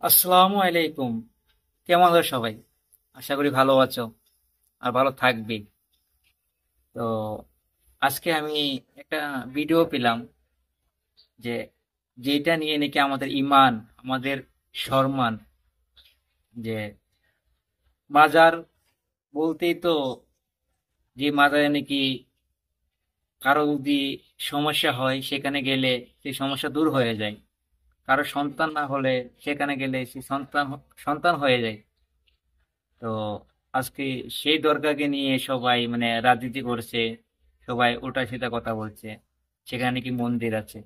আসসালামু আলাইকুম। কেমন আছো সবাই? আশা করি ভালো আছো আর ভালো থাকবে। তো আজকে আমি একটা ভিডিও পেলাম যে যেটা নিয়ে নাকি আমাদের ইমান, আমাদের সম্মান, যে মাজার বলতেই তো, যে মাজারে নাকি কারো যদি সমস্যা হয় সেখানে গেলে সেই সমস্যা দূর হয়ে যায়। কারো সন্তান না হলে সেখানে গেলে সেই সন্তান সন্তান হয়ে যায়। তো আজকে সেই দরগাকে নিয়ে সবাই মানে রাজনীতি করছে, সবাই উল্টা সিধা কথা বলছে, সেখানে কি মন্দির আছে।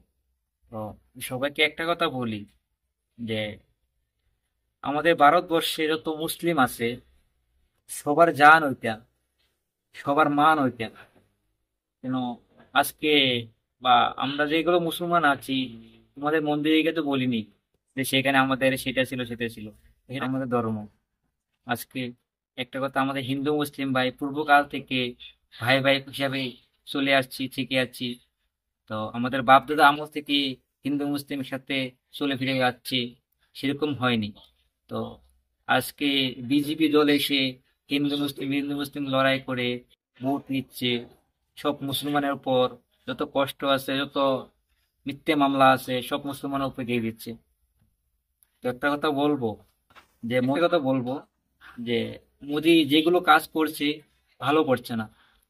তো সবাইকে একটা কথা বলি যে আমাদের ভারতবর্ষে যত মুসলিম আছে সবার জান ওইটা, সবার মান ওইটা। কেন আজকে বা আমরা যেগুলো মুসলমান আছি, তোমাদের মন্দিরে গিয়ে তো বলিনি যে সেখানে আমাদের সেটা ছিল সেটা ছিল। এটা আমাদের ধর্ম। আজকে একটা কথা, আমাদের হিন্দু মুসলিম ভাই পূর্বকাল থেকে ভাই ভাই হিসাবে চলে আসছি, থেকে আছি। তো আমাদের বাপ দাদা আমল থেকে হিন্দু মুসলিমের সাথে চলে ফিরে যাচ্ছি, সেরকম হয়নি। তো আজকে বিজেপি দল এসে হিন্দু মুসলিম লড়াই করে ভোট নিচ্ছে, সব মুসলমানের উপর যত কষ্ট আছে, যত মিথ্যে মামলা আছে সব মুসলমানের উপর দিয়ে দিচ্ছে। তো একটা কথা বলবো, যে মোদি যেগুলো কাজ করছে ভালো করছে না।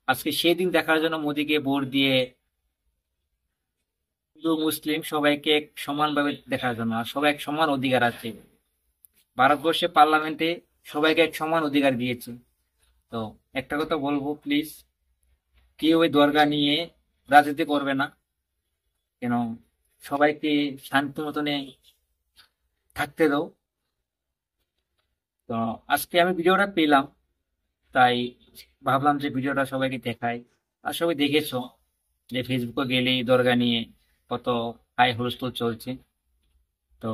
আজকে সেই দিন দেখার জন্য মোদিকে ভোট দিয়ে হিন্দু মুসলিম সবাইকে এক সমানভাবে দেখার জন্য, আর সবাই এক সমান অধিকার আছে ভারতবর্ষে পার্লামেন্টে, সবাইকে এক সমান অধিকার দিয়েছে। তো একটা কথা বলবো, প্লিজ কেউ ওই দরগা নিয়ে রাজনীতি করবে না। কেন সবাইকে শান্তি মতনে থাকতে দাও। তো আজকে আমি ভিডিওটা পেলাম, তাই ভাবলাম যে ভিডিওটা সবাইকে দেখাই। আর সবাই দেখেছো যে ফেসবুকে গেলেই দরগা নিয়ে কত হাই হুলস্থুল চলছে। তো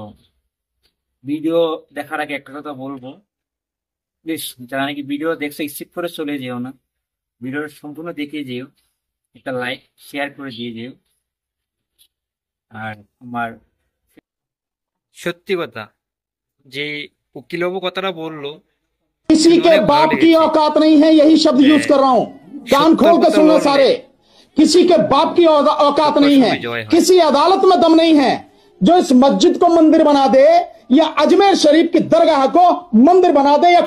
ভিডিও দেখার আগে একটা কথা বলবো, প্লিজ যারা নাকি ভিডিও দেখছো স্কিপ করে চলে যেও না, ভিডিওটা সম্পূর্ণ দেখে যেও, একটা লাইক শেয়ার করে দিয়ে যেও। আর আমার সত্যি কথা, যে উকিলবাবু কথাটা বললো किसी শুনে के অনেক ভালো बाप की লেগেছে। औकात नहीं है, यही शब्द যে यूज कर रहा हूं। कान সত্যর खोल कर কথা सुनना বললে सारे। किसी के बाप की औकात সত্য नहीं है, সময় জয় হয়। किसी अदालत में दम नहीं है जो इस मस्जिद को मंदिर बना दे, या अजमेर शरीफ की दरगाह को मंदिर बना दे, या